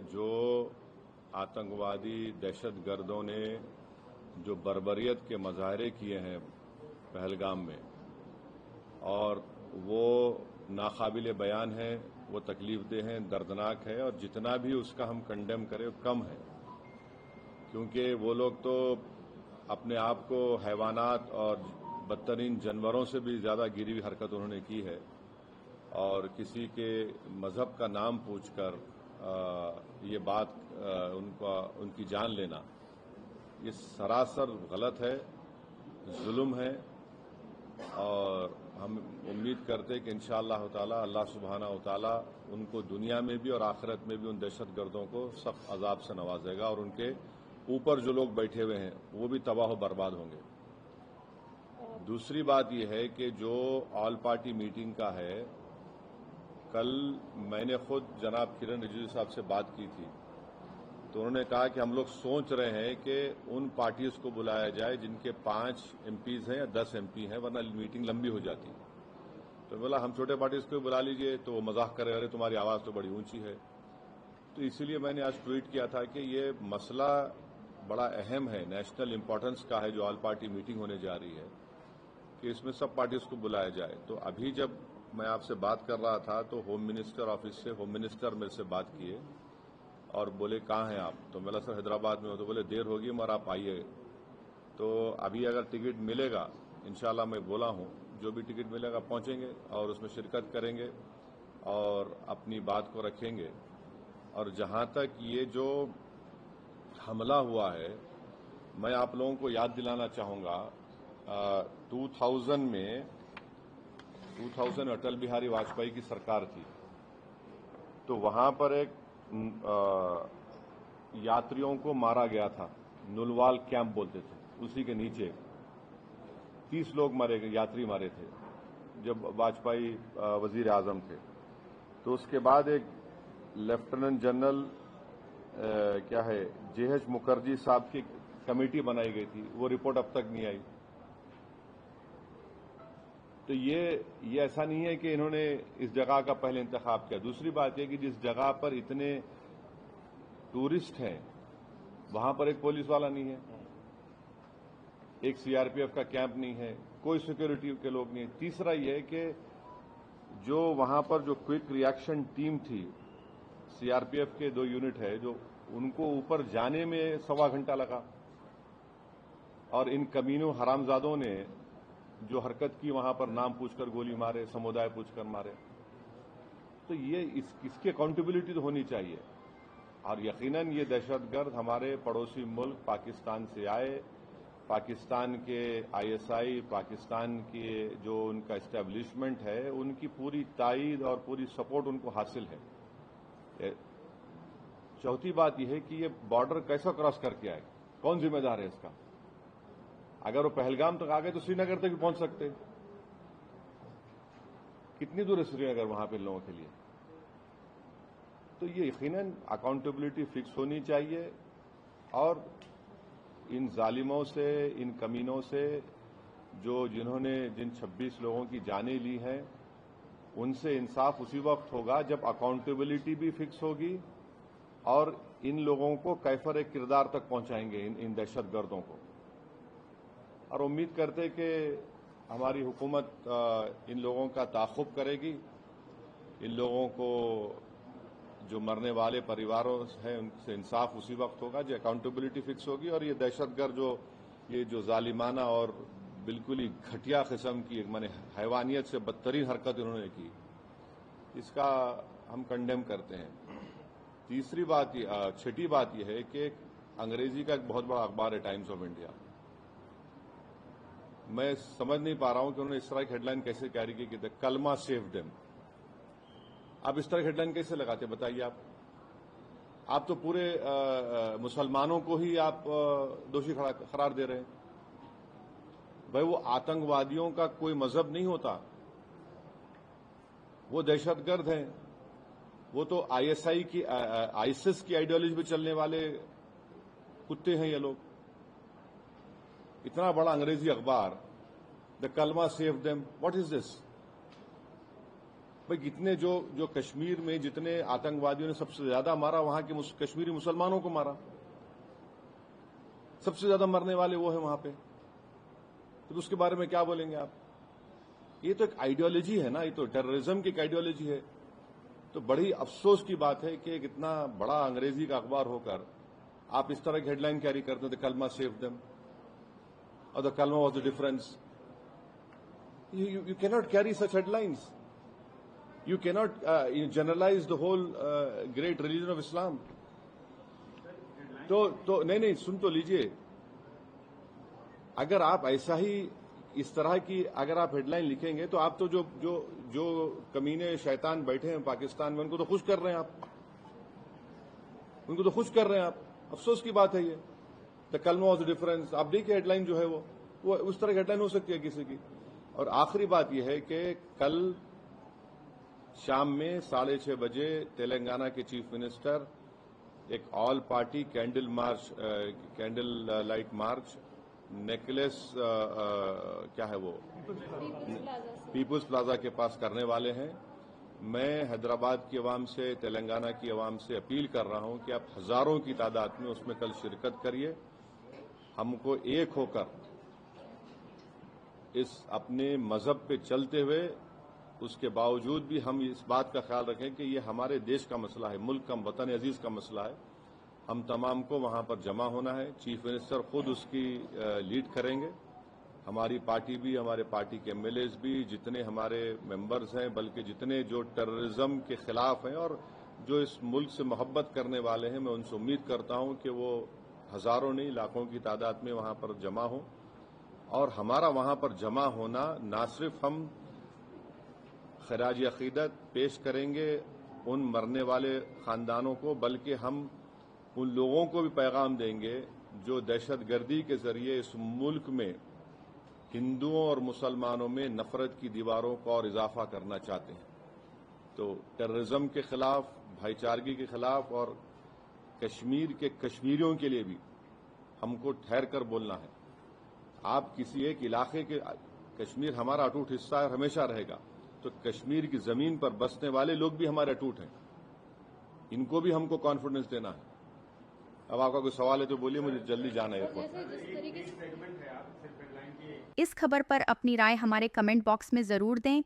جو आतंकवादी दहशत गर्दों ने जो बर्बरियत के मजाहरे किए हैं पहलगाम में, और वो नाकाबिल बयान है, वो तकलीफदेह हैं, दर्दनाक है, और जितना भी उसका हम कंडेम करें वो कम है, क्योंकि वो लोग तो अपने आप को हैवानात और बदतरीन जानवरों से भी ज़्यादा गिरी हुई हरकत उन्होंने की है। और किसी के मजहब का नाम पूछकर ये बात उनकी जान लेना, ये सरासर गलत है, जुल्म है। और हम उम्मीद करते हैं कि इंशाअल्लाह ताला अल्लाह सुब्हानहू व तआला उनको दुनिया में भी और आखिरत में भी उन दहशतगर्दों को सख्त अजाब से नवाजेगा, और उनके ऊपर जो लोग बैठे हुए हैं वो भी तबाह बर्बाद होंगे। दूसरी बात यह है कि जो ऑल पार्टी मीटिंग का है, कल मैंने खुद जनाब किरण रिजिजू साहब से बात की थी, तो उन्होंने कहा कि हम लोग सोच रहे हैं कि उन पार्टीज को बुलाया जाए जिनके 5 एमपीज हैं या 10 एमपी हैं, वरना मीटिंग लंबी हो जाती। तो बोला हम छोटे पार्टीज को बुला लीजिए, तो वो मजाक करे, अरे तुम्हारी आवाज तो बड़ी ऊंची है। तो इसीलिए मैंने आज ट्वीट किया था कि ये मसला बड़ा अहम है, नेशनल इंपॉर्टेंस का है, जो ऑल पार्टी मीटिंग होने जा रही है, कि इसमें सब पार्टीज को बुलाया जाए। तो अभी जब मैं आपसे बात कर रहा था तो होम मिनिस्टर ऑफिस से होम मिनिस्टर मेरे से बात किए और बोले कहाँ हैं आप? तो मैं सर हैदराबाद में हो। तो बोले देर होगी मगर आप आइए। तो अभी अगर टिकट मिलेगा, इंशाल्लाह मैं बोला हूं, जो भी टिकट मिलेगा पहुंचेंगे और उसमें शिरकत करेंगे और अपनी बात को रखेंगे। और जहां तक ये जो हमला हुआ है, मैं आप लोगों को याद दिलाना चाहूंगा, 2000 अटल बिहारी वाजपेयी की सरकार थी, तो वहां पर एक यात्रियों को मारा गया था, नुलवाल कैंप बोलते थे, उसी के नीचे 30 लोग मारे गए, यात्री मारे थे जब वाजपेयी वजीर आजम थे। तो उसके बाद एक लेफ्टिनेंट जनरल क्या है जेएच मुखर्जी साहब की कमेटी बनाई गई थी, वो रिपोर्ट अब तक नहीं आई। तो ये ऐसा नहीं है कि इन्होंने इस जगह का पहले इंतखाब किया। दूसरी बात यह कि जिस जगह पर इतने टूरिस्ट हैं वहां पर एक पुलिस वाला नहीं है, एक सीआरपीएफ का कैंप नहीं है, कोई सिक्योरिटी के लोग नहीं है। तीसरा यह है कि जो वहां पर जो क्विक रिएक्शन टीम थी, सीआरपीएफ के 2 यूनिट है, जो उनको ऊपर जाने में 1.25 घंटा लगा, और इन कमीनों हरामजादों ने जो हरकत की, वहां पर नाम पूछकर गोली मारे, समुदाय पूछकर मारे। तो ये इसकी अकाउंटेबिलिटी तो होनी चाहिए। और यकीनन ये दहशतगर्द हमारे पड़ोसी मुल्क पाकिस्तान से आए, पाकिस्तान के आईएसआई, पाकिस्तान के जो उनका एस्टेब्लिशमेंट है, उनकी पूरी ताईद और पूरी सपोर्ट उनको हासिल है। चौथी बात यह है कि ये बॉर्डर कैसा क्रॉस करके आए, कौन जिम्मेदार है इसका? अगर वो पहलगाम तक आ गए तो श्रीनगर तक भी पहुंच सकते। कितनी दूर है श्रीनगर वहां पे लोगों के लिए? तो ये यकीनन अकाउंटेबिलिटी फिक्स होनी चाहिए, और इन जालिमों से, इन कमीनों से, जिन 26 लोगों की जानें ली हैं, उनसे इंसाफ उसी वक्त होगा जब अकाउंटेबिलिटी भी फिक्स होगी और इन लोगों को कैफर किरदार तक पहुंचाएंगे, इन दहशतगर्दों को। और उम्मीद करते कि हमारी हुकूमत इन लोगों का ताक़ुब करेगी, इन लोगों को जो मरने वाले परिवारों हैं उनसे इंसाफ उसी वक्त होगा जब अकाउंटेबिलिटी फिक्स होगी। और ये दहशतगर्द ये जो जालिमाना और बिल्कुल ही घटिया किस्म की, माने हैवानियत से बदतरीन हरकत इन्होंने की, इसका हम कंडेम करते हैं। तीसरी बात, छठी बात यह है कि अंग्रेजी का एक बहुत बड़ा अखबार है टाइम्स ऑफ इंडिया, मैं समझ नहीं पा रहा हूं कि उन्होंने इस तरह की हेडलाइन कैसे कैरी की थी, कलमा सेव देम। आप इस तरह की हेडलाइन कैसे लगाते बताइए? आप तो पूरे मुसलमानों को ही आप दोषी करार दे रहे हैं। भाई वो आतंकवादियों का कोई मजहब नहीं होता, वो दहशतगर्द हैं, वो तो आईएसआई की, आईसिस की आइडियोलॉजी पे चलने वाले कुत्ते हैं ये लोग। इतना बड़ा अंग्रेजी अखबार, द कलमा save them, what is this? بھائی کتنے جو کشمیر میں جتنے آتنکوادیوں نے سب سے زیادہ مارا وہاں کے کشمیری مسلمانوں کو مارا، سب سے زیادہ مرنے والے وہ ہیں وہاں پہ، تو اس کے بارے میں کیا بولیں گے آپ؟ یہ تو ایک آئیڈیالوجی ہے نا، یہ تو ٹیررزم کی ایک آئیڈیالوجی ہے. تو بڑی افسوس کی بات ہے کہ ایک اتنا بڑا انگریزی کا اخبار ہو کر آپ اس طرح کی ہیڈ لائن کیری کرتے ہیں، دا کلمہ سیو دم اور دا کلمہ was the difference. You cannot carry such headlines. You cannot generalize the whole great religion of Islam. تو نہیں سن تو لیجئے، اگر آپ ایسا ہی اس طرح کی اگر آپ ہیڈ لائن لکھیں گے تو آپ تو جو کمینے شیطان بیٹھے ہیں پاکستان میں ان کو تو خوش کر رہے ہیں آپ، ان کو تو خوش کر رہے ہیں آپ. افسوس کی بات ہے یہ. دا کلمہ واز دا ڈفرنس، آپ دیکھیے ہیڈ لائن جو ہے وہ اس طرح کی ہیڈ لائن ہو سکتی ہے کسی کی. اور آخری بات یہ ہے کہ کل شام میں 6:30 بجے تلنگانہ کے چیف منسٹر ایک all party candle light march نیکلس کیا ہے وہ پیپلز پلازا کے پاس کرنے والے ہیں. میں حیدرآباد کی عوام سے، تلنگانہ کی عوام سے اپیل کر رہا ہوں کہ آپ ہزاروں کی تعداد میں اس میں کل شرکت کریے. ہم کو ایک ہو کر اس اپنے مذہب پہ چلتے ہوئے اس کے باوجود بھی ہم اس بات کا خیال رکھیں کہ یہ ہمارے دیش کا مسئلہ ہے، ملک کا، وطن عزیز کا مسئلہ ہے. ہم تمام کو وہاں پر جمع ہونا ہے. چیف منسٹر خود اس کی لیڈ کریں گے. ہماری پارٹی بھی، ہمارے پارٹی کے ایم ایل ایز بھی، جتنے ہمارے ممبرز ہیں، بلکہ جتنے جو ٹیررزم کے خلاف ہیں اور جو اس ملک سے محبت کرنے والے ہیں، میں ان سے امید کرتا ہوں کہ وہ ہزاروں نہیں لاکھوں کی تعداد میں وہاں پر جمع ہوں. اور ہمارا وہاں پر جمع ہونا نہ صرف ہم خراج عقیدت پیش کریں گے ان مرنے والے خاندانوں کو، بلکہ ہم ان لوگوں کو بھی پیغام دیں گے جو دہشت گردی کے ذریعے اس ملک میں ہندوؤں اور مسلمانوں میں نفرت کی دیواروں کو اور اضافہ کرنا چاہتے ہیں. تو ٹیررزم کے خلاف، بھائی چارگی کے خلاف اور کشمیر کے کشمیریوں کے لیے بھی ہم کو ٹھہر کر بولنا ہے. آپ کسی ایک علاقے کے، کشمیر ہمارا اٹوٹ حصہ ہے اور ہمیشہ رہے گا، تو کشمیر کی زمین پر بسنے والے لوگ بھی ہمارے اٹوٹ ہیں، ان کو بھی ہم کو کانفیڈنس دینا ہے. اب آپ کا کوئی سوال ہے تو بولیے، مجھے جلدی جانا ہے. اس خبر پر اپنی رائے ہمارے کمنٹ باکس میں ضرور دیں.